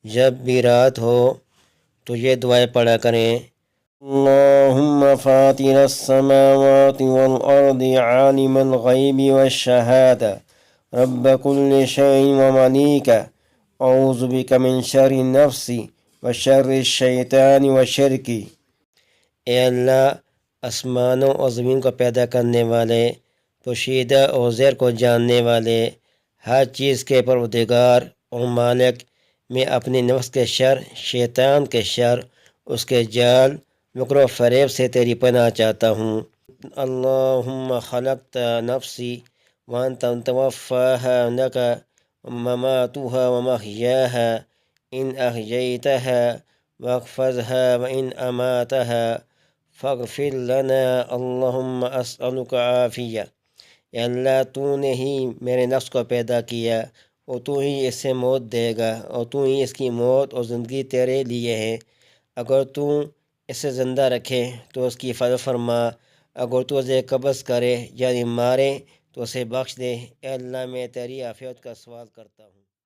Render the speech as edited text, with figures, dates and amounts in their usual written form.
جب بھی رات ہو تو یہ دعائیں پڑھا کریں۔ اللہم فاطر السماوات والارض عالم الغیب والشہادہ رب کل شیء وملیکہ اعوذ بک من شر نفسی وشر الشیطان وشرکی۔ اے اللہ، آسمانوں اور زمین کو پیدا کرنے والے، پوشیدہ اور زیر کو جاننے والے، ہر چیز کے پروردگار اور مالک، میں اپنے نفس کے شر، شیطان کے شر، اس کے جال، مکر و فریب سے تیری پناہ چاہتا ہوں۔ اللہم خلقت نفسی وانت توفاها لک مماتها ومحیاها ان احییتها واحفظها وان اماتها فاغفر لنا اللہم اسألک عافیہ۔ اے اللہ، تو نے ہی میرے نفس کو پیدا کیا اور تو ہی اس سے موت دے گا، اور تو ہی اس کی موت اور زندگی تیرے لیے ہے۔ اگر تو اسے زندہ رکھے تو اس کی حفاظت فرما، اگر تو اسے قبض کرے یعنی مارے تو اسے بخش دے۔ اے اللہ، میں تیری عافیت کا سوال کرتا ہوں۔